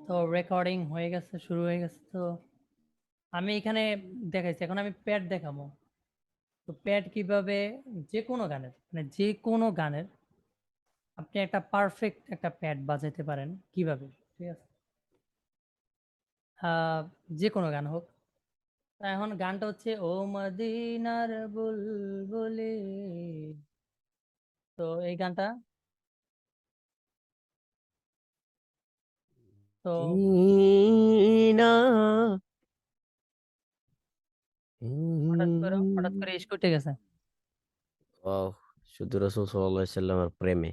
তো রেকর্ডিং হয়ে গেছে, শুরু হয়ে গেছে। তো আমি এখানে দেখাইছি, এখন আমি প্যাড দেখাবো। তো প্যাড কিভাবে যে কোনো গানের, মানে যে কোনো গানের আপনি একটা পারফেক্ট একটা প্যাড বাজাইতে পারেন কিভাবে, ঠিক আছে? যে কোনো গান হোক। তা এখন গানটা হচ্ছে ও মদিনার বুলবুলি। তো এই গানটা, তো চিনা হঠাৎ করে ইস্ক উঠে গেছে। ও শুধু রাসূল সাল্লাল্লাহু আলাইহি সাল্লামের প্রেমে।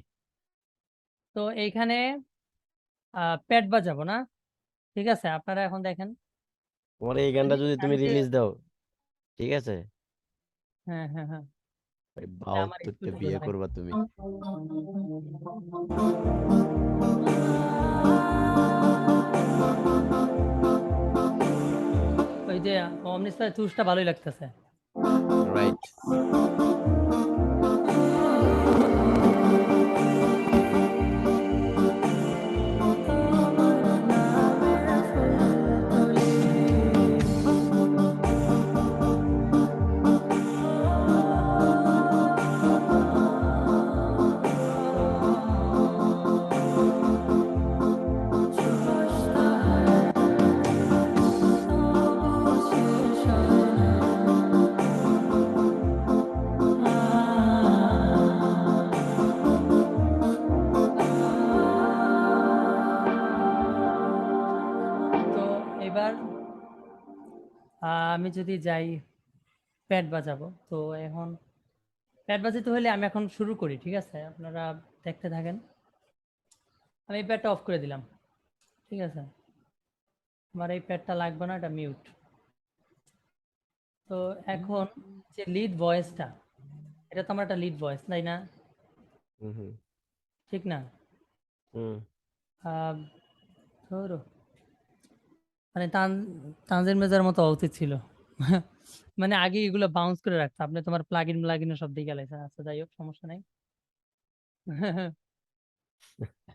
তো এইখানে প্যাড বাজাবো না, ঠিক আছে? আপনারা এখন দেখেন, তোমার এই গানটা যদি তুমি আমি যে, রিলিজ দাও, ঠিক আছে, হ্যাঁ হ্যাঁ হ্যাঁ, ভাই আমার 72 তে স্কুটি বিয়ে কোথায়? করবা তুমি। ওই যে অমৃতসর চুজটা ভালোই লাগতেছে। রাইট। তো এবার আমি যদি যাই প্যাড বাজাবো, তো এখন প্যাড বাজাতে হলে আমি এখন শুরু করি, ঠিক আছে? আপনারা দেখতে থাকেন। আমি এই প্যাডটা অফ করে দিলাম, ঠিক আছে? আমার এই প্যাডটা লাগবে না, এটা মিউট। তো এখন যে লিড ভয়েসটা, এটা তো আমার একটা লিড ভয়েস, তাই না? হুম হুম ঠিক না? হুম। আহ, ধরো মানে তানজিল মেজার মতো হওয়া উচিত ছিল। মানে আগে এগুলো বাউন্স করে রাখতো, আপনি তোমার প্লাগইন সব দিয়ে গেলাইছেন। আচ্ছা যাই হোক, সমস্যা নাই।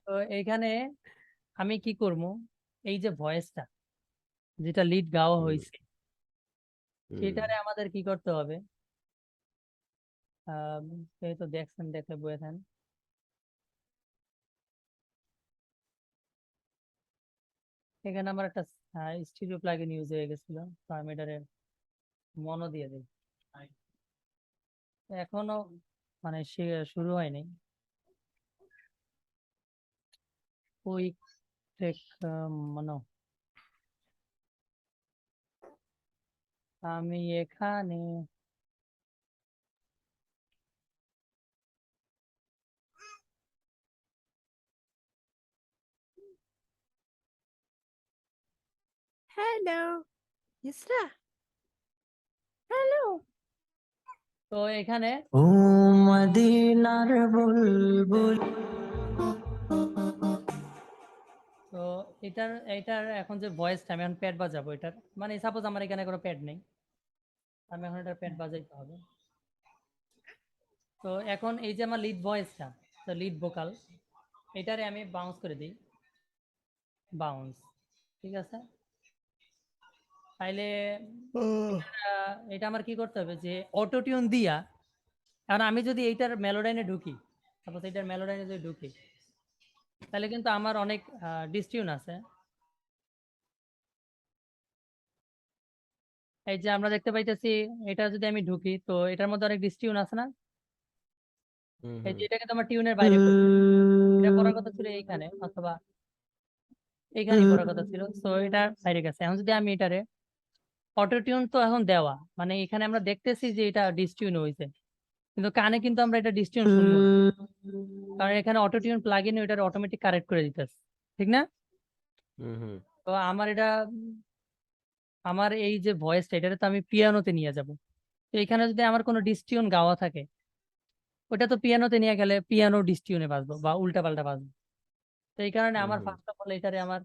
তো এইখানে আমি কি করব, এই যে ভয়েসটা যেটা লিড গাওয়া হুম হয়েছে, হুম। সেটারে আমাদের কি করতে হবে? এই তো দেখছেন, দেখলে বয়ে থাকেন। এখানে আমার একটা স্টিরিও প্লাগইন ইউজ হয়ে গেছিল, তো আমি এটারে মনো দিয়ে দিই। এখনো মানে সে শুরু হয়নি। কুইক টেক মনো, আমি এখানে হ্যালো, ইসরা। হ্যালো। তো এখানে ও মদিনার বুলবুল। তো এটার এখন যে ভয়েসটা আমি এখন প্যাড বাজাবো এটার, মানে সাপোজ আমার এখানে কোনো প্যাড নেই, আমি এখন এটার প্যাড বাজাইতে হবে। তো এখন এই যে আমার লিড ভয়েসটা, তো লিড ভোকাল, এটারে আমি বাউন্স করে দিই, বাউন্স, ঠিক আছে? তাইলে এটা আমার কি করতে হবে, যে অটো টিউন দিয়া, কারণ আমি যদি এইটার মেলোডাইনে ঢুকি, সাপোজ এইটার মেলোডাইনে যদি ঢুকি, তাহলে কিন্তু আমার অনেক ডিসটিউন আছে। এই যে আমরা দেখতে পাইতেছি, এটা যদি আমি ঢুকি, তো এটার মধ্যে অনেক ডিসটিউন আছে না? হুম এই হুম যে এটাকে তো আমার টিউনের বাইরে করতে, এটা করার কথা ছিল এইখানে, অথবা এইখানেই করার কথা ছিল, তো এটা বাইরে গেছে। এখন যদি আমি এটারে অটো টিউন, তো এখন দেওয়া মানে এখানে আমরা দেখতেছি যে এটা ডিসটিউন হয়েছে, কিন্তু কানে কিন্তু আমরা এটা ডিসটিউন শুনবো না, কারণ এখানে অটো টিউন প্লাগ ইন ওইটা অটোমেটিক কারেক্ট করে দিতেছে, ঠিক না? হুম হুম তো আমার এটা, আমার এই যে ভয়েসটা, এটাতে তো আমি পিয়ানোতে নিয়ে যাব। তো এখানে যদি আমার কোনো ডিসটিউন গাওয়া থাকে, ওটা তো পিয়ানোতে নিয়ে গেলে পিয়ানো ডিসটিউনে বাজবো বা উল্টা পাল্টা বাজবো। তো এই কারণে হুম আমার হুম। ফার্স্ট অফ অল এটারে আমার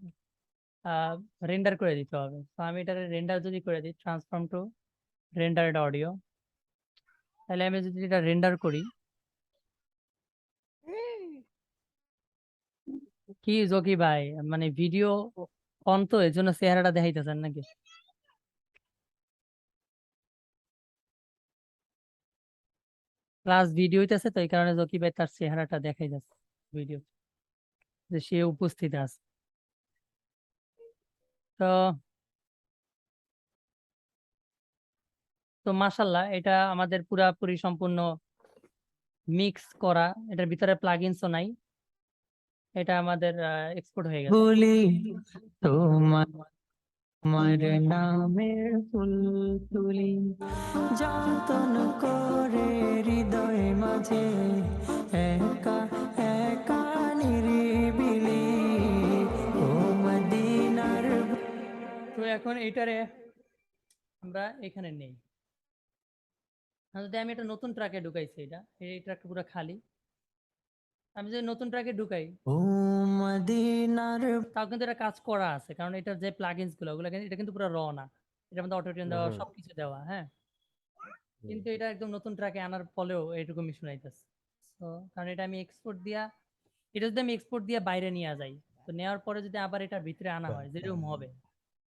রেন্ডার করে দিতে হবে। তো আমি এটারে রেন্ডার যদি করে দিই, ট্রান্সফর্ম টু রেন্ডার্ড অডিও, তাহলে আমি যদি এটা রেন্ডার করি, কি জকি ভাই, মানে ভিডিও অন তো এর জন্য চেহারাটা দেখাইতেছেন নাকি? ক্লাস ভিডিও হইতেছে তো এই কারণে জকি ভাই তার চেহারাটা দেখাই যাচ্ছে ভিডিও, যে সে উপস্থিত আছে। তো তো মাশাল্লাহ এটা আমাদের পুরাপুরি সম্পূর্ণ মিক্স করা, এটার ভিতরে প্লাগইনসও নাই, এটা আমাদের এক্সপোর্ট হয়ে গেছে। বলি তোমার নামের ফুল তুলি যতন করে হৃদয় মাঝে একা একা নিরিবিলি ও মদিনার তো এখন এইটারে আমরা এখানে নেই। যদি আমি একটা নতুন ট্রাকে ঢুকাইছি, এই ট্রাকটা পুরো খালি, আমি যদি নতুন ট্রাকে ঢুকাই ও মদিনার তাও কিন্তু এটা কাজ করা আছে, কারণ এটার যে প্লাগইনস গুলো ওগুলো এটা কিন্তু পুরো র না, এটার মধ্যে অটোটিউন দেওয়া হুম, সবকিছু দেওয়া, হ্যাঁ। হুম, কিন্তু এটা একদম নতুন ট্রাকে আনার ফলেও এইরকমই শোনাইতেছে। তো কারণ এটা আমি এক্সপোর্ট দিয়া, এটা যদি আমি এক্সপোর্ট দিয়ে বাইরে নিয়ে যাই, তো নেওয়ার পরে যদি আবার এটার ভিতরে আনা হয় যেরকম হবে,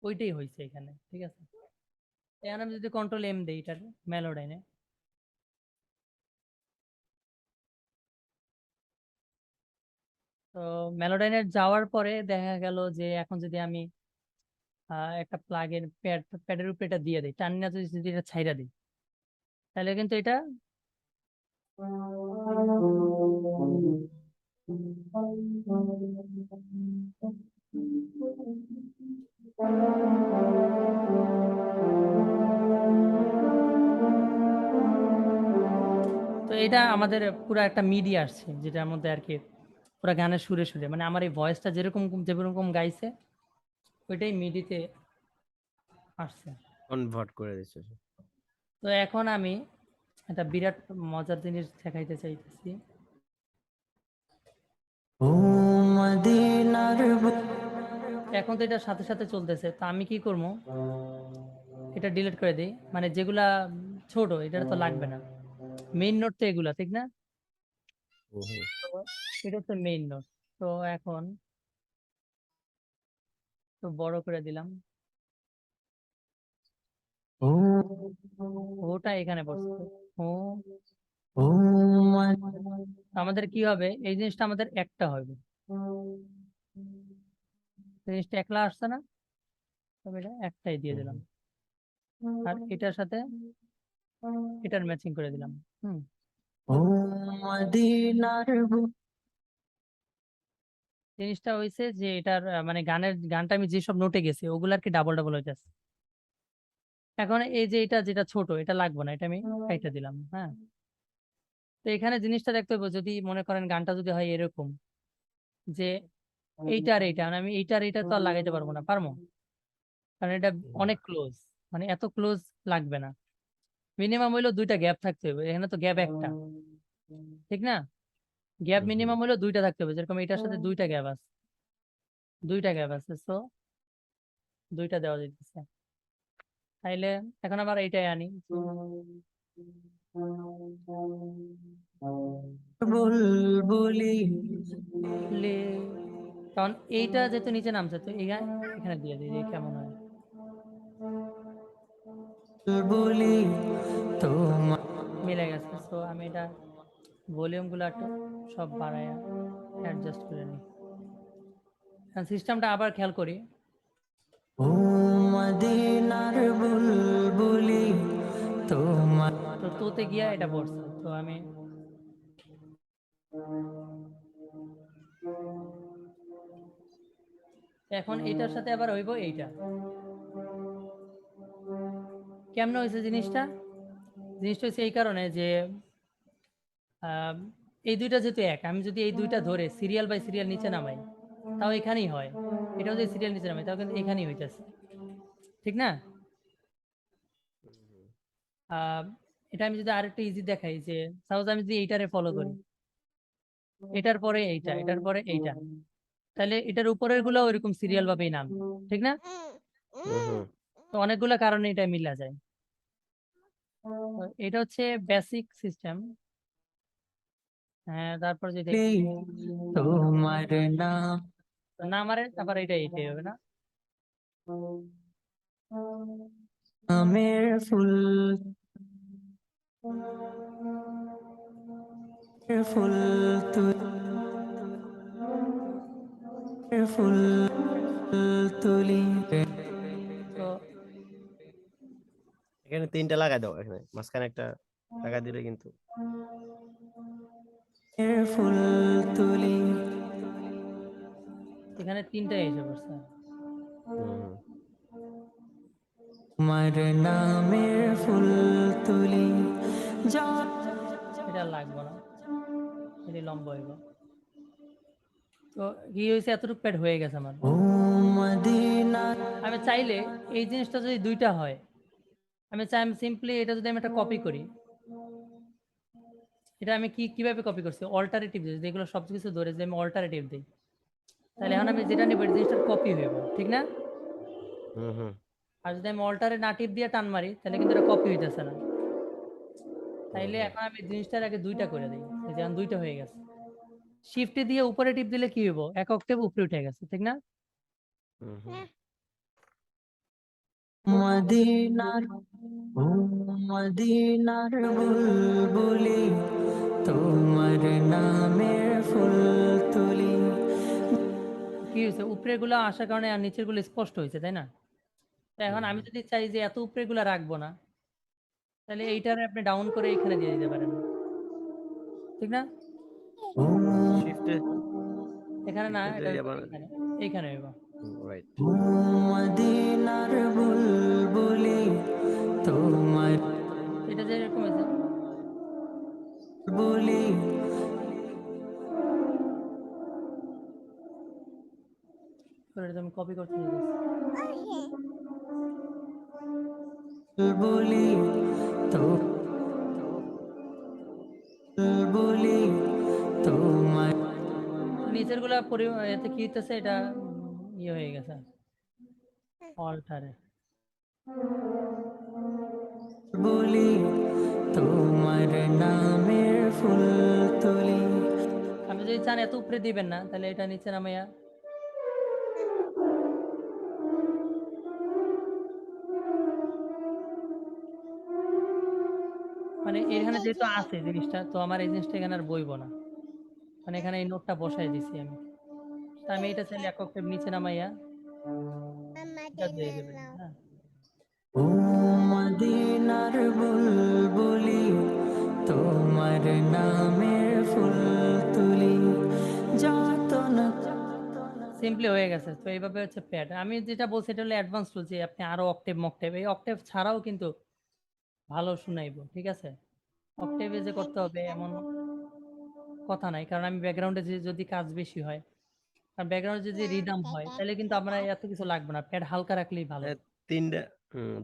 ওইটাই হয়েছে এখানে, ঠিক আছে। এখন আমি যদি কন্ট্রোল এম দিই এটার মেলোডাইনে, তো মেলোডাইনে যাওয়ার পরে দেখা গেল যে এখন যদি আমি একটা প্লাগের প্যাডের উপরে এটা দিয়ে দিই, টানি না যদি এটা ছাইড়া দিই, তাহলে কিন্তু এটা তো এটা আমাদের পুরো একটা মিডি আসছে, যেটার মধ্যে আর কি পুরো গানের সুরে সুরে, মানে আমার এই ভয়েসটা যেরকম যেরকম গাইছে ওইটাই মিডিতে আসছে। কনভার্ট করে দিচ্ছে। তো এখন আমি একটা বিরাট মজার জিনিস দেখাইতে চাইতেছি। ও মদিনার এখন তো এটার সাথে সাথে চলতেছে, তো আমি কি করবো, এটা ডিলিট করে দিই, মানে যেগুলা ছোট এটা তো লাগবে না, মেইন নোট তো এগুলা, ঠিক না? হুম, হুম। তো এটা হচ্ছে মেইন নোট। তো এখন তো বড় করে দিলাম, ও ওটা এখানে বসছে। ও ও আমাদের কি হবে, এই জিনিসটা আমাদের একটা হবে, জিনিসটা একলা আসছে না, তবে এটা একটাই দিয়ে দিলাম, আর এটার সাথে এটার ম্যাচিং করে দিলাম। হুম ও মদিনার জিনিসটা হয়েছে যে এটার মানে গানটা আমি যেসব নোটে গেছি ওগুলো আর কি ডাবল ডাবল হইতেছে। এখন এই যে এটা যেটা ছোট এটা লাগবে না, এটা আমি কাইটা দিলাম, হ্যাঁ। তো এখানে জিনিসটা দেখতে হবে, যদি মনে করেন গানটা যদি হয় এরকম যে এইটার এইটা, মানে আমি এইটার এইটা তো আর লাগাইতে পারবো না, পারবো, কারণ এটা অনেক ক্লোজ, মানে এত ক্লোজ লাগবে না, মিনিমাম হইলো দুইটা গ্যাপ থাকতে হবে, এখানে তো গ্যাপ একটা, ঠিক না? গ্যাপ হুম, হুম। মিনিমাম হইলো দুইটা থাকতে হবে, যেরকম এটার সাথে দুইটা গ্যাপ আছে, তো দুইটা দেওয়া যেতেছে। তাইলে এখন আবার এইটাই আনি, বুলবুলি লে- কারণ এইটা যেহেতু নিচে নামছে, তো এখানে দিয়ে দিই, কেমন হয়? বুলবুলি তোমার মিলে গেছে। তো আমি এটা ভলিউম গুলো একটু সব বাড়ায় অ্যাডজাস্ট করে নিই। সিস্টেমটা আবার খেয়াল করি, ও মদিনার বুলবুলি তোমার তো তোতে গিয়া এটা পড়ছে, তো আমি এখন এইটার সাথে আবার হইব এইটা, কেমন হয়েছে জিনিসটা? জিনিসটা হচ্ছে এই কারণে যে আহ, এই দুইটা যেহেতু এক, আমি যদি এই দুইটা ধরে সিরিয়াল বাই সিরিয়াল নিচে নামাই তাও এখানেই হয়, এটাও যদি সিরিয়াল নিচে নামাই তাও কিন্তু এখানেই হইতেছে, ঠিক না? আহ, এটা আমি যদি আরেকটু ইজি দেখাই, যে সাপোজ আমি যদি এইটারে ফলো করি, এটার পরে এইটা, এটার পরে এইটা, তাহলে এটার উপরের গুলো ওইরকম সিরিয়াল ভাবেই নাম, ঠিক না? হুম, হুম। তো অনেকগুলো কারণে এটা মিলা যায়। তো এটা হচ্ছে বেসিক সিস্টেম। হ্যাঁ, তারপর যদি দেখি তোমার নাম না মারে, তারপর এইটাই হবে না, আমের ফুল ফুল ফুল তুলি তো এখানে 3টা লাগাই দাও, এখানে মাঝখানে একটা লাগা দিলে কিন্তু ফুল তুলি এখানে 3টা এসে পড়ছে। হুম। তোমার নামের ফুল তুলি এটা লাগবে না, এটা লম্বা হইব। তো কি হয়েছে, এতটুকু প্যাড হয়ে গেছে আমার। ও মদিনা আমি চাইলে এই জিনিসটা যদি 2টা হয়, আমি চাই আমি সিম্পলি এটা যদি আমি একটা কপি করি, এটা আমি কিভাবে কপি করছি, অল্টারনেটিভ যদি এগুলো সব কিছু ধরে যদি আমি অল্টারনেটিভ দিই, তাহলে এখন আমি যেটা নেব জিনিসটার কপি হইব, ঠিক না? হুম হুম আর যদি আমি অল্টারনেটিভ দিয়ে টান মারি তাহলে কিন্তু এটা কপি হইতেছে না। তাইলে এখন আমি জিনিসটার আগে 2টা করে দিই, এই যে এখন 2টা হয়ে গেছে। শিফটে দিয়ে উপরে টিপ দিলে কি হইব, এক অক্টেভ উপরে উঠে গেছে, ঠিক না? হুম হুম। মদিনার ও মদিনার বুলবুলি তোমার নামের ফুল তুলি কি হয়েছে, উপরের গুলো আসার কারণে আর নিচের গুলো স্পষ্ট হয়েছে, তাই না? তো এখন আমি যদি চাই যে এত উপরে গুলো রাখবো না, তাহলে এইটারে আপনি ডাউন করে এখানে দিয়ে দিতে পারেন, ঠিক না? ও শিফটে এখানে না, শিফটে এটা দিয়ে আবার এখানে, এইখানে হইব। রাইট। ও মদিনার বুলবুলি তোমার এটা যে এরকম হয়েছে, বুলি এটা আমি কপি করতে চাইতেছি। বুলি তো বুলি তোমার নিচের গুলা এতে কি হইতেছে, এটা ইয়ে হয়ে গেছে অল্টারে। বুলি তোমার নামের ফুল তুলি আপনি যদি চান এত উপরে দিবেন না, তাহলে এটা নিচে নামাইয়া মানে এখানে যেহেতু আছে জিনিসটা, তো আমার এই জিনিসটা এখানে আর বইব না, মানে এখানে এই নোটটা বসাই দিছি আমি। তা আমি এটা চাইলে এক অক্টেভ নিচে নামাইয়া এটা দিয়ে দেবেন, হ্যাঁ। ও মদিনার বুলবুলি তোমার নামের ফুল তুলি যতন সিম্পলি হয়ে গেছে। তো এইভাবে হচ্ছে প্যাড। আমি যেটা বলছি এটা হলো অ্যাডভান্স টুল, যে আপনি আরো অক্টেভ মক্টেভ, এই অক্টেভ ছাড়াও কিন্তু ভালো শুনাইবো, ঠিক আছে? অক্টেভে যে করতে হবে এমন কথা নাই, কারণ আমি ব্যাকগ্রাউন্ডে যদি কাজ বেশি হয়, আর ব্যাকগ্রাউন্ডে যদি রিদম হয়, তাহলে কিন্তু আমরা এত কিছু লাগবে না, প্যাড হালকা রাখলেই ভালো। 3টা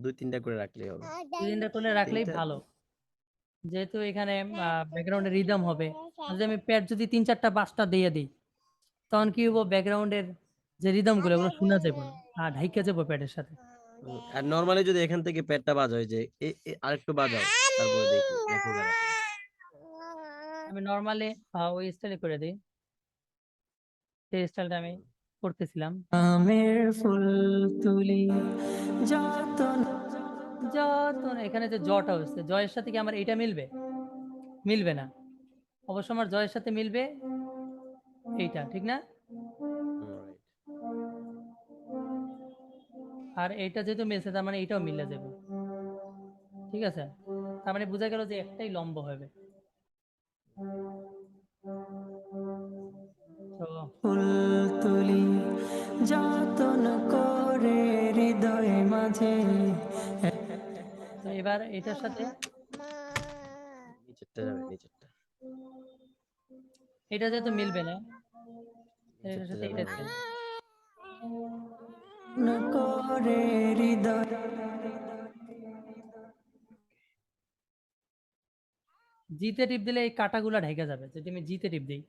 2-3টা করে রাখলেই হবে। 2-3টা করলে রাখলেই 3টা ভালো, যেহেতু এখানে ব্যাকগ্রাউন্ডে রিদম হবে। আর যদি আমি প্যাড যদি 3-4টা 5টা দিয়ে দিই, তখন কি হবো, ব্যাকগ্রাউন্ডের যে রিদম গুলো ওগুলো শোনা যাবে না, আর ঢাইকা যাবো প্যাডের সাথে। আর নরমালি যদি এখান থেকে প্যাডটা বাজায় যে আরেকটু বাজাও, তারপরে দেখি দেখো গেল। আমি নর্মালি ওই স্টাইলে করে দিই, সেই স্টাইলটা আমি করতেছিলাম। নামের ফুল তুলি যতন এখানে যে জটা হচ্ছে, জয়ের সাথে কি আমার এইটা মিলবে? মিলবে না। অবশ্য আমার জয়ের সাথে মিলবে এইটা, ঠিক না? রাইট। আর এইটা যেহেতু মিলছে, তার মানে এইটাও মিলে যাবে, ঠিক আছে? তার মানে বোঝা গেল যে একটাই লম্ব হবে। তো ফুল তুলি যতন করে হৃদয় মাঝে তো এবার এটার সাথে নিচেরটা যাবে, নিচেরটা এটা যেহেতু মিলবে না, এটার নিচেরটা সাথে যাবে এটা না। দিই। করে হৃদয় জিতে টিপ দিলে এই কাটাগুলা ঢেকে যাবে, যদি আমি জিতে টিপ দিই,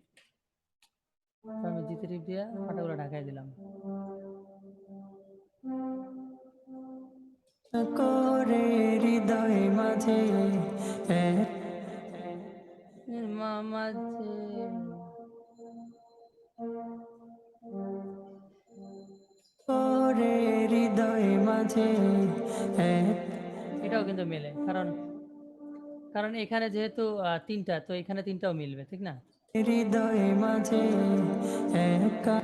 তো আমি জিতে টিপ দিয়ে কাটাগুলো ঢাকাই দিলাম। করে হৃদয় মাঝে মাঝে করে হৃদয় মাঝে এক এটাও কিন্তু মেলে, কারণ কারণ এখানে যেহেতু তিনটা, তো এখানে তিনটাও মিলবে, ঠিক না? হৃদয় মাঝে একা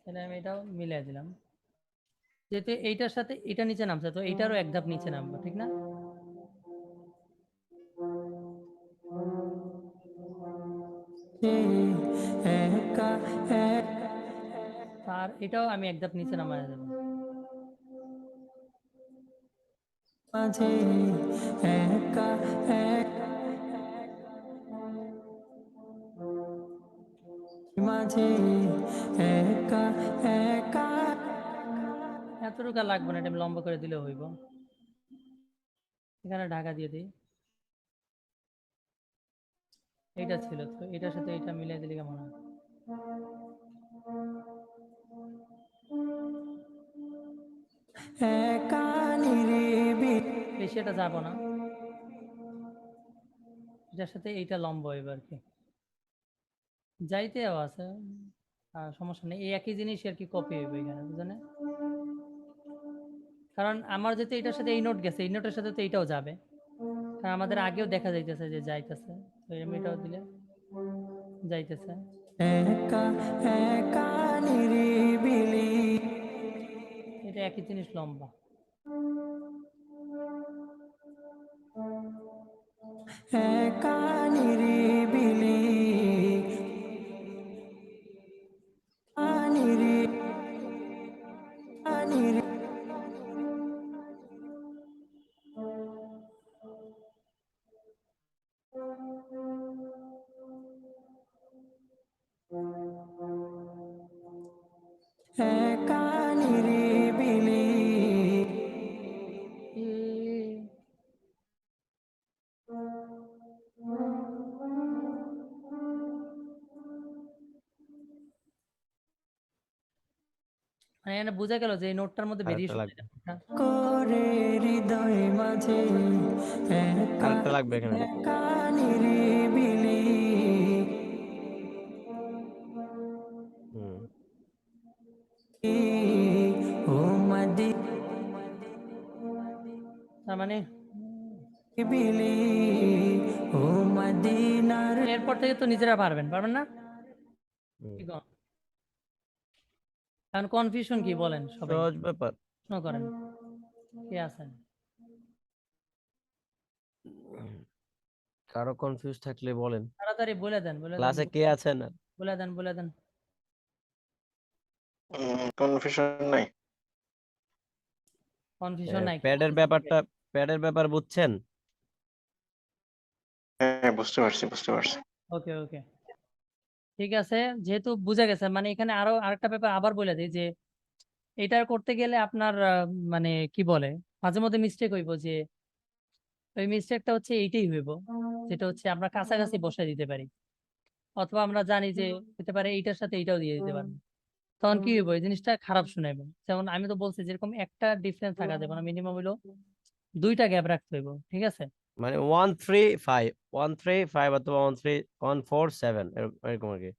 তাহলে আমি এটাও মিলিয়ে দিলাম, যেহেতু এইটার সাথে এটা নিচে নামছে, তো এইটারও এক ধাপ নিচে নামবে, ঠিক না? একা এক আর এটাও আমি এক ধাপ নিচে নামায় দেবো। মাঝে একা এক মাঝে একা একা এতটুকু আর লাগবে না, এটা আমি লম্বা করে দিলেও হইব। এখানে ঢাকা দিয়ে দিই। এইটা ছিল, তো এটার সাথে এটা মিলিয়ে দিলে কেমন হয়? একা নিরিবিলি বেশি এটা যাবো না, এটার সাথে এইটা লম্বা হইব আর কি, যাইতেও আছে, আর সমস্যা নেই, এই একই জিনিস আর কি কপি হইব এখানে, বুঝলেন? কারণ আমার যেহেতু এটার সাথে এই নোট গেছে, এই নোটের সাথে তো এইটাও যাবে, কারণ আমাদের আগেও দেখা যাইতেছে যে যাইতেছে, তো আমি এটাও দিলে যাইতেছে। একা একা নিরিবিলি এটা একই জিনিস লম্বা। একা নিরিবিলি নিরি নিরি একা নিরিবিলি মানে এখানে বোঝা গেল যে এই নোটটার মধ্যে আরেকটা ভেরিয়েশন। লাগবে, করে হৃদয় মাঝে একা আরেকটা লাগবে এখানে। একা নিরিবিলি হুম, ও মদি তার মানে বিলি ও মদিনার এরপর থেকে তো নিজেরা পারবেন, পারবেন না? হুম। কি কন? এখন কনফিউশন কি বলেন সবাই, সহজ ব্যাপার। প্রশ্ন করেন, কে আছেন? কারো কনফিউজ থাকলে বলেন। তাড়াতাড়ি বলে দেন, বলে দেন, ক্লাসে কে আছেন? বলে দেন, বলে দেন। কনফিউশন নাই। কনফিউশন নাই? প্যাডের ব্যাপার বুঝছেন? হ্যাঁ, বুঝতে পারছি বুঝতে পারছি। ওকে ওকে, ঠিক আছে, যেহেতু বুঝে গেছে, মানে এখানে আরো আরেকটা ব্যাপার আবার বলে দিই যে এটা করতে গেলে আপনার মানে কি বলে, মাঝে মধ্যে মিস্টেক হইব, যে ওই মিস্টেকটা হচ্ছে এইটাই হইব, যেটা হচ্ছে আমরা কাছাকাছি বসাই দিতে পারি, অথবা আমরা জানি যে হতে পারে এইটার সাথে এইটাও দিয়ে দিতে পারবো, তখন কি হইব, এই জিনিসটা খারাপ শোনাইবো। যেমন আমি তো বলছি যেরকম একটা ডিফারেন্স থাকা যাবে না, মিনিমাম হইলো দুইটা গ্যাপ রাখতে হইব, ঠিক আছে? মানে 135 অথবা 147 এরকম আর কি।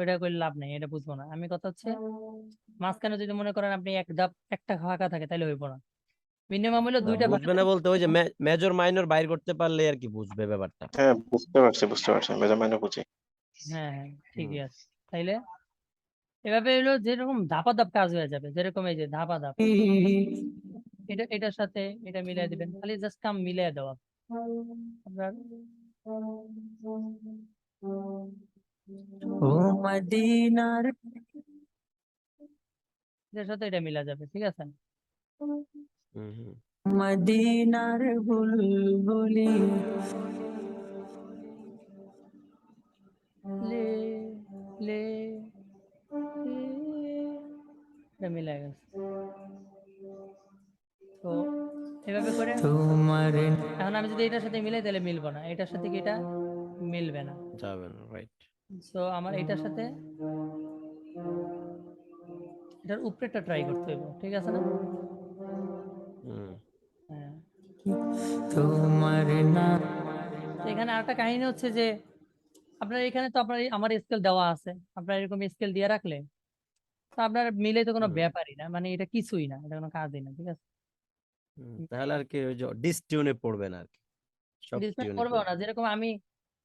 এটা করলে লাভ নেই, এটা বুঝবো না আমি, কথা হচ্ছে মাঝখানে যদি মনে করেন আপনি এক ধাপ একটা ফাঁকা থাকে তাহলে হইব না, মিনিমাম হইলো না, দুইটা বুঝবে না বলতে ওই যে মেজর মাইনর বাইর করতে পারলে আর কি বুঝবে ব্যাপারটা। হ্যাঁ, বুঝতে পারছি বুঝতে পারছি, মেজারমেন্ট বুঝি। হ্যাঁ হ্যাঁ, ঠিকই হুম। আছে। তাইলে এভাবে হলো যেরকম ধাপা ধাপ কাজ হয়ে যাবে, যেরকম এই যে ধাপা ধাপ, এটা এটার সাথে এটা মিলিয়ে দিবেন, খালি জাস্ট কাম মিলিয়ে দেওয়া আপনার। ও মদিনার এটার সাথে এটা মিলা যাবে, ঠিক আছে? হুম হুম। মদিনার বুলবুলি লে লে এটা মিলে গেছে। তো এভাবে করে তোমার এখন আমি যদি এটার সাথে মিলাই তাহলে মিলবো না, এটার সাথে কি এটা মিলবে না, যাবে না, রাইট। সো আমার এটার সাথে এটার উপরেরটা ট্রাই করতে হইব, ঠিক আছে না? হুম। হ্যাঁ, তোমার না তো এখানে আরেকটা কাহিনী হচ্ছে যে আপনার এখানে তো আপনার আমার স্কেল দেওয়া আছে, আপনার এরকম স্কেল দিয়ে রাখলে তো আপনার মিলে তো কোনো হুম। ব্যাপারই না, মানে এটা কিছুই না, এটা কোনো কাজই না, ঠিক আছে। তাহলে আর কি ওই যে ডিসটিউনে পড়বে না আর কি, সব ডিসপ্লে টিউনে করবেও পড়বে। না, যেরকম আমি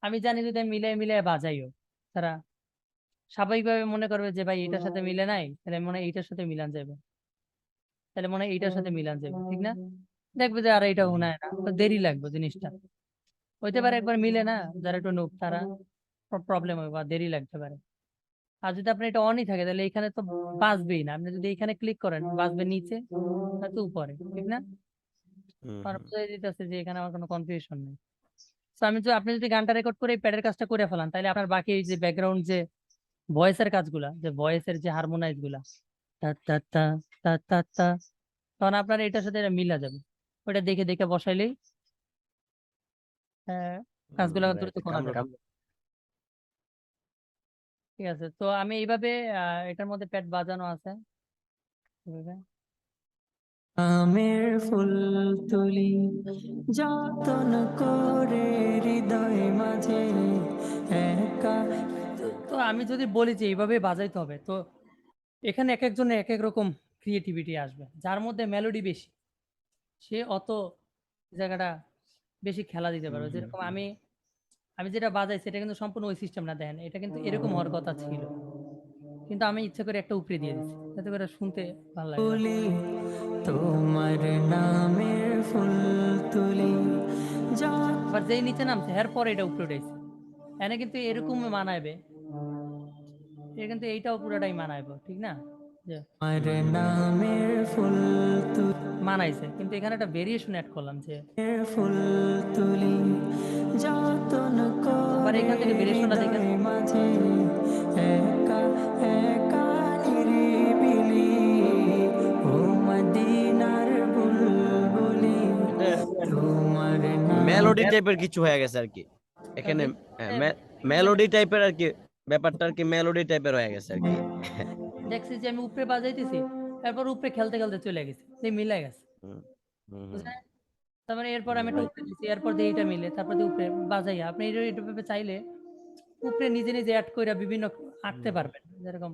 আমি জানি যদি আমি মিলাই মিলাই বাজাইও, তারা স্বাভাবিকভাবে মনে করবে যে ভাই এটার সাথে মিলে নাই, তাহলে মনে হয় এইটার সাথে মিলান যাবে, তাহলে মনে হয় এইটার সাথে মিলান যাবে, ঠিক না? দেখবে যে আর এটা হুনায় না, তো দেরি লাগবে জিনিসটা। হইতে পারে একবার মিলে না, যারা একটু নুব তারা প্রবলেম হবে বা দেরি লাগতে পারে। আর যদি আপনার এটা অনই থাকে তাহলে এখানে তো বাজবেই না, আপনি যদি এখানে ক্লিক করেন বাজবে নিচে হয়তো উপরে, ঠিক না? হুম আমার হুম বুঝাই দিতেছে যে এখানে আমার কোনো কনফিউশন নেই। তো আমি যদি আপনি যদি গানটা রেকর্ড করে এই প্যাডের কাজটা করে ফেলান, তাহলে আপনার বাকি এই যে ব্যাকগ্রাউন্ড যে ভয়েসের কাজগুলা, যে ভয়েসের যে হারমোনাইজ গুলা, তা তা তা তা তা তা, তখন আপনার এটার সাথে এটা মিলা যাবে। ওটা দেখে দেখে বসাইলেই কাজগুলো দ্রুত রাইট। করা যাবে। ঠিক আছে, তো আমি এইভাবে এটার মধ্যে প্যাড বাজানো আছে এইভাবে। আমের ফুল তুলি যতন করে হৃদয় মাঝে একা। তো আমি যদি বলি যে এইভাবে বাজাইতে হবে, তো এখানে এক একজনের এক এক রকম ক্রিয়েটিভিটি আসবে। যার মধ্যে মেলোডি বেশি সে অত জায়গাটা বেশি খেলা দিতে পারবে। যেরকম আমি আমি যেটা বাজাই সেটা কিন্তু সম্পূর্ণ ওই সিস্টেম না, দেখেন এটা কিন্তু এরকম হওয়ার কথা ছিল, কিন্তু আমি ইচ্ছা করে একটা উপরে দিয়ে দিচ্ছি যাতে করে শুনতে ভালো লাগে ব্যাস। তুলি তোমার নামের ফুল তুলি যত আবার যেই নিচে নামছে এর পরে এটা উপরে উঠেছে, এনে কিন্তু এরকম মানাইবে, এ কিন্তু এইটাও পুরোটাই মানাইবো, ঠিক না? যে তোমার নামের ফুল মানাইছে, কিন্তু এখানে একটা ভেরিয়েশন অ্যাড করলাম যে ফুল তুলি যতন আবার করে এখান থেকে ভেরিয়েশনটা দেখেন। হৃদয় মাঝে একা একা নিরিবিলি ও মদিনার বুলবুলি তোমার নাম মেলোডি টাইপের কিছু হয়ে গেছে আর কি এখানে। মেলোডি টাইপের আর কি, ব্যাপারটা আর কি মেলোডি টাইপের হয়ে গেছে আর কি। দেখছি যে আমি উপরে বাজাইতেছি, তারপর উপরে খেলতে খেলতে চলে গেছে, এই মিলাই গেছে, হুম হুম হুম বুঝলেন? তার মানে এরপর আমি একটা রাইট। উপরে দিচ্ছি, এরপর দিয়ে এটা মিলে, তারপর দিয়ে উপরে বাজাইয়া আপনি এটা ভাবে চাইলে উপরে নিজে নিজে অ্যাড করে বিভিন্ন আঁকতে পারবেন, যেরকম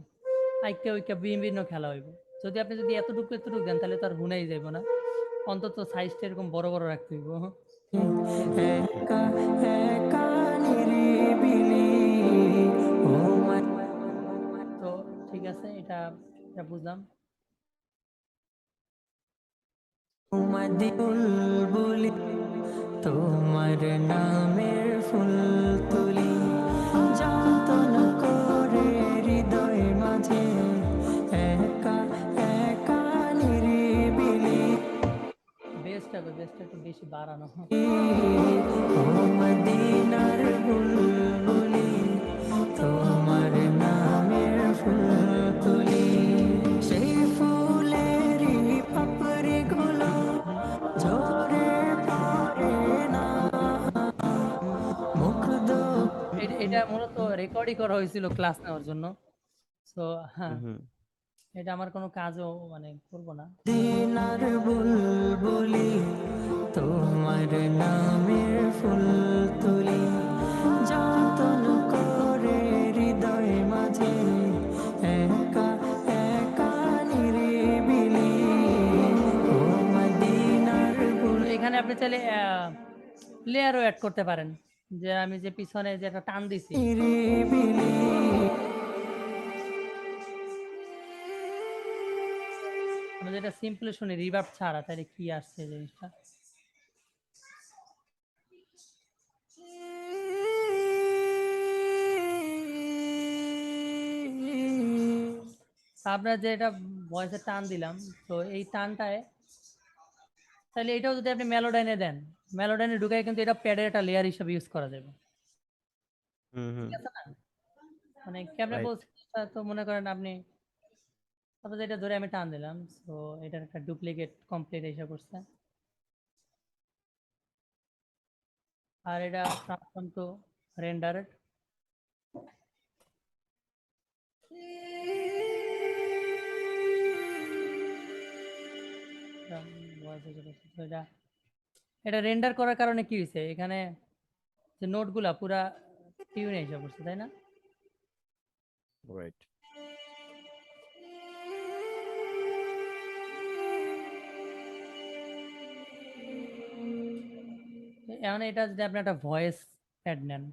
আইকা উইকা বিভিন্ন খেলা হইব। যদি এতটুকু এতটুকু দেন তাহলে তো আর হুনাই যাইব না, অন্তত সাইজটা এরকম বড় বড় রাখতে হইব। একা একা নিরিবিলি ও তো ঠিক আছে, এটা এটা বুঝলাম। মদি বুলবুলি তোমার নামের ফুল তুলি যতন করে হৃদয় মাঝে একা একা নিরিবিলি বেস্টটা একটু বেশি বাড়ানো। ও মদিনার বুলবুলি তোমার নামের ফুল তুলি সেই ফুলেরই পাপড়ি গুলো ঝরে পড়ে না মুগ্ধ এটা মূলত রেকর্ডই করা হয়েছিল ক্লাস নেওয়ার জন্য। তো হ্যাঁ, হুম এটা আমার কোনো কাজও মানে করবো না। দিনার বুলবুলি তোমার নামের ফুল তুলি যতন করে হৃদয় মাঝে একা একা নিরিবিলি ও মদিনার তো এখানে আপনি চাইলে লেয়ারও অ্যাড করতে পারেন, যে আমি যে পিছনে যে একটা টান দিছি, নিরিবিলি আমি যেটা সিম্পলি শুনি রিভার্ব ছাড়া, তাহলে কি আসছে এই জিনিসটা। আপনার যে এটা ভয়েসে টান দিলাম, তো এই টানটায় তাহলে এটাও যদি আপনি মেলোডাইনে দেন, মেলোডাইনে ঢুকাই কিন্তু এটা প্যাডের একটা লেয়ার হিসেবে ইউজ করা যাবে, হুম ঠিক আছে না? মানে কেমনে রাইট। বলছি, তো মনে করেন আপনি তারপর এটা ধরে আমি টান দিলাম, তো এটার একটা ডুপ্লিকেট কমপ্লিট এসে করছে, আর এটা ট্রান্সফর্ম টু রেন্ডারেড। এটা এটা রেন্ডার করার কারণে কি হয়েছে, এখানে যে নোটগুলা পুরা টিউনে এসে পড়ছে, তাই না? রাইট। এখন এটা যদি আপনি একটা ভয়েস প্যাড নেন,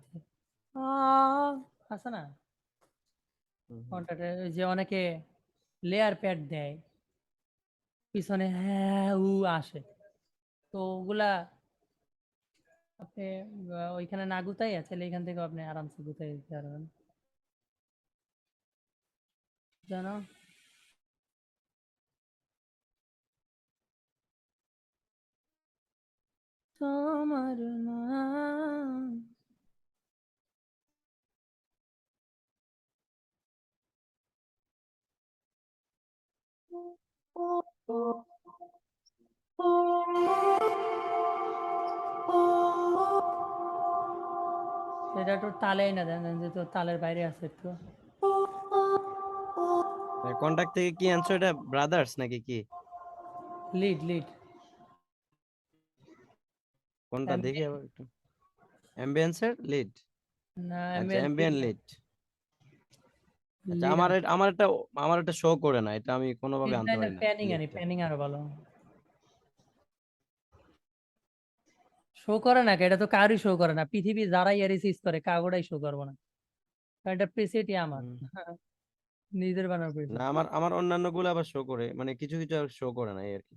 আছে না কন্ট্রাক্টে, যে অনেকে লেয়ার প্যাড দেয় পিছনে হ্যাঁ উ আসে, তো ওগুলা আপনি ওইখানে না গুতাই আছে, এখান থেকে আপনি আরামসে গুতাই দিতে পারবেন জানো। তোমার নাম এটা একটু তালেই না দেন, যে তো তালের বাইরে আছে একটু। কন্টাক্ট থেকে কি আনছো, এটা ব্রাদার্স নাকি কি? লিড লিড কোনটা দেখি আবার একটু। অ্যাম্বিয়েন্সের লিড, না আচ্ছা এমএল অ্যাম্বিয়েন্ট লিড। আচ্ছা লিড আমার এটা শো করে না, এটা আমি কোনোভাবে আনতে পারি না প্যানিং আনি, লিডটা। প্যানিং আরো ভালো শো করে না, এটা তো কারই শো করে না, পৃথিবী যারাই এর ইউজ করে কাগোটাই শো করবো না, কারণ এটা প্রিসেটই আমার নিজের বানানো না প্রিসেট। আমার অন্যান্য গুলো আবার শো করে, মানে কিছু কিছু শো করে না এই আর কি।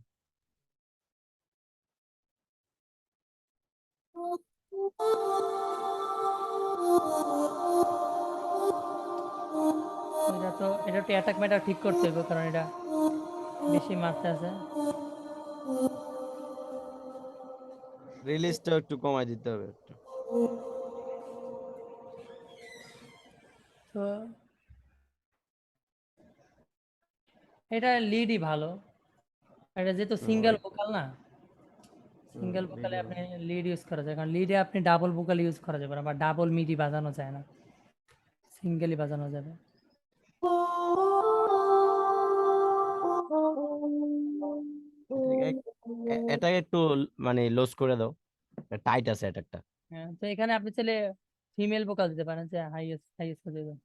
এটা একটু অ্যাটাক ম্যাটার ঠিক করতে হবে, কারণ এটা বেশি মারতে আছে। রিলিজটা একটু কমাই দিতে হবে একটু। তো এটা লিডই ভালো, এটা যেহেতু সিঙ্গেল ভোকাল না, সিঙ্গেল ভোকালে আপনি লিড ইউজ করা যায়, কারণ লিডে আপনি ডাবল ভোকাল ইউজ করা যাবে না, বা ডাবল মিডি বাজানো যায় না, সিঙ্গেলই বাজানো যাবে। এটাকে একটু মানে লস করে দাও, টাইট আছে এটা একটা। হ্যাঁ, তো এখানে আপনি চাইলে ফিমেল ভোকাল দিতে পারেন, যে হাইয়েস্ট হাইয়েস্ট দেবেন।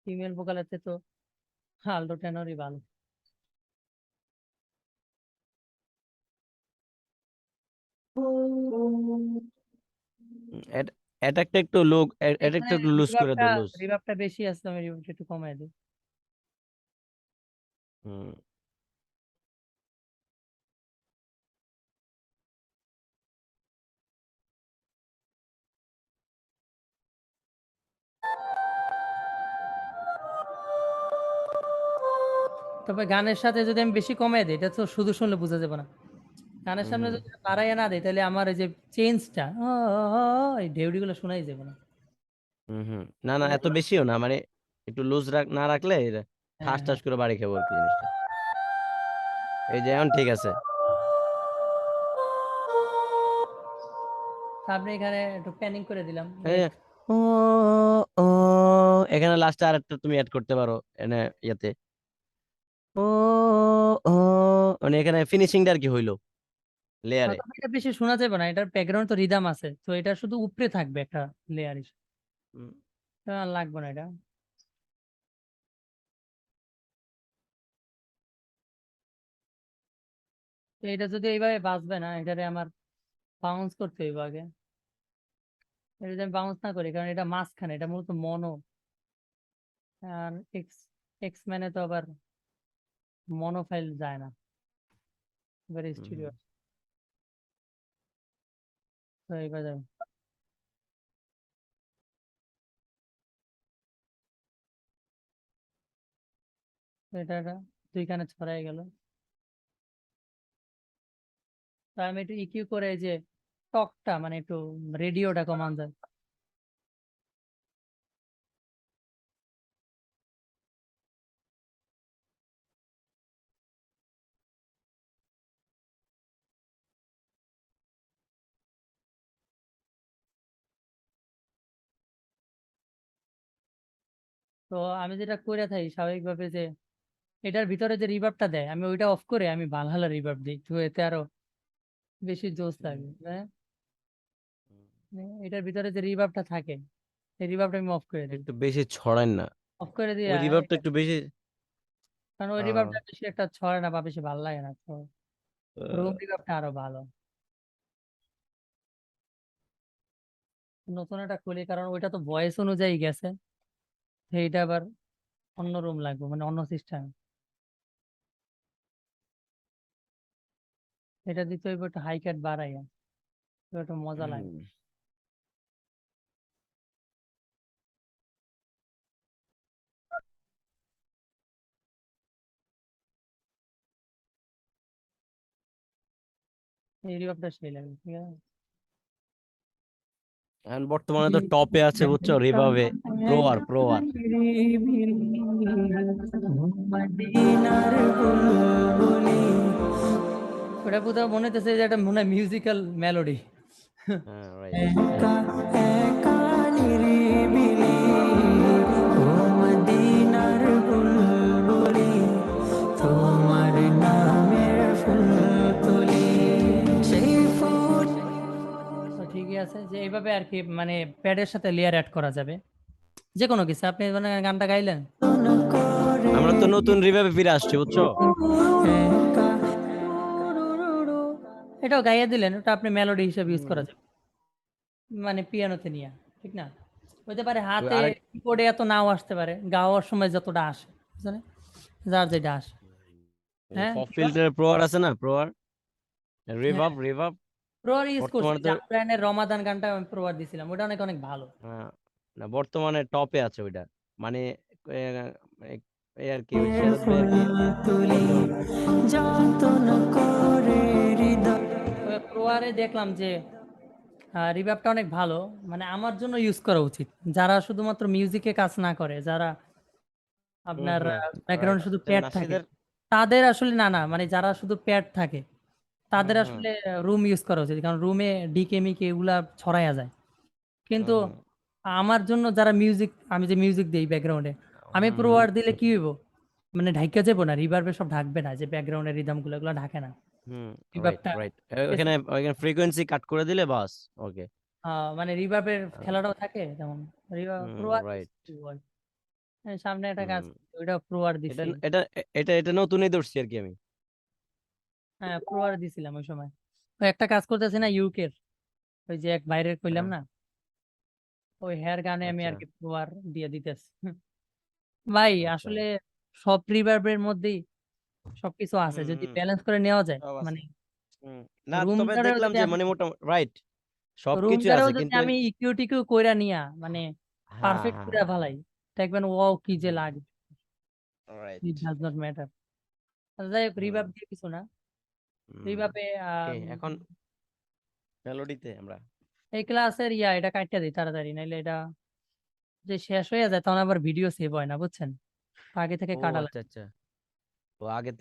ফিমেল ভোকালের চেয়ে তো আল্টো টেনরই ভালো। অ্যাটাকটা একটু লো, এখানে অ্যাটাকটা একটু লুজ করে রিভাবটা দাও, লুজ। রিভাবটা বেশি আছে, আমি রিভাবটা একটু কমাই দিই। হুম। তবে গানের সাথে যদি আমি বেশি কমাই দিই, এটা তো শুধু শুনলে বোঝা যাবে না, গানের সামনে যদি বাড়াইয়া না দিই, তাহলে আমার এই যে চেঞ্জটা এই ঢেউড়ি গুলো শোনাই যাবে না। না না, এত বেশিও না, মানে একটু লুজ না রাখলে হ্যাঁ ঠাস ঠাস হ্যাঁ। করে বাড়ি খাবো আর কি জিনিসটা। এই যে এখন ঠিক আছে। তা আপনি এখানে একটু প্যানিং করে দিলাম এই যে, ও ও, এখানে লাস্টে আরেকটা তুমি অ্যাড করতে পারো এনে ইয়াতে, ও ও, মানে এখানে ফিনিশিংটা আর কি হইলো লেয়ারে। তবে এটা বেশি শোনা যাবে না, এটার ব্যাকগ্রাউন্ড তো রিদম আছে, তো এটা শুধু উপরে থাকবে একটা লেয়ার হিসেবে, লাগবে না এটা। তো এটা যদি এইভাবে বাজবে না, এটারে আমার বাউন্স করতে হইব আগে। এটা যদি আমি বাউন্স না করি, কারণ এটা মাঝখানে, এটা মূলত মনো, আর এক্স এক্স মানে তো আবার মনো ফাইল যায় না, এবার স্টুডিও। তো এইবার যাবে। তো এটা দুইখানে ছড়াই গেল। তো আমি একটু ইকিউ করে এই যে টকটা, মানে একটু রেডিওটা কমান যায়। তো আমি যেটা করে থাকি স্বাভাবিকভাবে, যে এটার ভিতরে যে রিভার্বটা দেয়, আমি ওইটা অফ করে আমি ভালহালা রিভার্ব দিই, তো এতে আরো বেশি জোস লাগে, হ্যাঁ। এটার ভিতরে যে রিভার্বটা থাকে, এই রিভার্বটা আমি অফ করে দিই। একটু বেশি ছড়ান না। অফ করে দিয়ে ওই রিভার্বটা একটু বেশি কারণ ওই আহ, রিভার্বটা বেশি একটা ছড়ে না বা বেশি ভালো লাগে না, তো রুম আহ, রিভার্বটা আরো ভালো। নতুন একটা খুলি কারণ ওইটা তো ভয়েস অনুযায়ী গেছে, তো এইটা আবার অন্য রুম লাগবে, মানে অন্য সিস্টেম। এটা দিতে হইব একটু হাই ক্যাট বাড়াইয়া, তো একটু মজা লাগে। হুম। এই রিভার্বটা সেই লাগে, ঠিক আছে। এখন বর্তমানে তো টপে আছে বুঝছো, রিভাবে প্রো আর মদিনার বুলবুলি ওটা বোধহয় মনে হচ্ছে যে একটা মনে হয় মিউজিক্যাল মেলোডি। হ্যাঁ রাইট একা একা নিরিবিলি ও মদিনার বুলবুলি তোমার নামের ফুল তুলি সেই ফুল তো ঠিকই আছে যে এইভাবে আর কি, মানে প্যাডের সাথে লেয়ার অ্যাড করা যাবে যে কোনো কিছু। আপনি মানে গানটা গাইলেন, করে আমরা তো নতুন রিভাবে ফিরে আসছি বুঝছো। একা এটাও গাইয়ে দিলেন, ওটা আপনি মেলোডি হিসেবে ইউজ করা হুম। যাবে, মানে পিয়ানোতে নিয়ে, ঠিক না? হতে পারে হাতে আরেক কিবোর্ডে এত নাও আসতে পারে, গাওয়ার সময় যতটা আসে, বুঝলেন? যার যেটা আসে। হ্যাঁ, পপ ফিল্টার প্রো আর আছে না, প্রো আর হ্যাঁ, রিভাব প্রোয়ার ইউজ করছি, বর্তমানে তো জাফরানের রমাদান গানটা আমি প্রোয়ার দিছিলাম, ওটা অনেক অনেক ভালো। না বর্তমানে টপে আছে ওইটা, মানে এই আর কি ওই সিরাজ ভাই আর কি তুলি বর্তমানে যতন করে হৃদয় প্রোয়ারে দেখলাম যে রিভাবটা অনেক ভালো, মানে আমার জন্য ইউজ করা উচিত। যারা শুধুমাত্র মিউজিকে কাজ না করে, যারা হুম আপনার হুম রাইট। ব্যাকগ্রাউন্ড শুধু প্যাড থাকে, নাসিদের তাদের আসলে না, মানে যারা শুধু প্যাড থাকে হুম তাদের হুম আসলে রুম ইউজ করা উচিত, কারণ রুমে ডিকেমিকে এগুলা ছড়াইয়া যায়। হুম কিন্তু হুম আমার জন্য যারা মিউজিক, আমি যে মিউজিক দিই ব্যাকগ্রাউন্ডে, আমি হুম প্রোয়ার দিলে কি হইব, মানে ঢাইকা যাবো না, রিভার্বে সব ঢাকবে না, যে ব্যাকগ্রাউন্ডের রিদম গুলো এগুলো ঢাকে না, হুম রাইট রিভার্বটা রাইট। ওখানে ওখানে ফ্রিকোয়েন্সি কাট করে দিলে বাস ওকে। মানে রিভার্বের খেলাটাও থাকে তেমন। হুম প্রোয়ার রাইট। সামনে একটা কাজ হুম করছি, ওইটা প্রোয়ার এটা দিছি। এটা এটা নতুনই ধরছি আর কি আমি। হ্যাঁ, প্রোয়ার দিছিলাম ওই সময়। ওই একটা কাজ করতেছি না ইউকের, ওই যে এক বাইরের কইলাম হ্যাঁ না, ওই হেয়ার গানে আমি আচ্ছা আর কি প্রোয়ার দিয়ে দিতেছি। ভাই আচ্ছা। আসলে সব রিভার্বের মধ্যেই সবকিছু আছে, হুম যদি হুম ব্যালেন্স করে নেওয়া যায়, সব আছে। মানে হুম না তবে রুমটারেও দেখলাম যদি যে আমি মানে মোটামুটি রাইট সবকিছু রুমটারেও আছে যদি কিন্তু আমি ইকিউ টিকিউ কইরা নিয়া, মানে হ্যাঁ পারফেক্ট হ্যাঁ করে ফেলাই, দেখবেন ও কি যে হুম লাগে, right it does not matter. যাই হোক, হুম রিভার্ব দিয়ে কিছু না, হুম রিভাবে ওকে এখন মেলোডিতে আমরা এই ক্লাসের এটা কাটতে দিই তাড়াতাড়ি, নাইলে এটা যে শেষ হয়ে যায় তখন আবার ভিডিও সেভ হয় না, বুঝছেন? তো আগে থেকে ও কাটা আচ্ছা আচ্ছা। তো আগে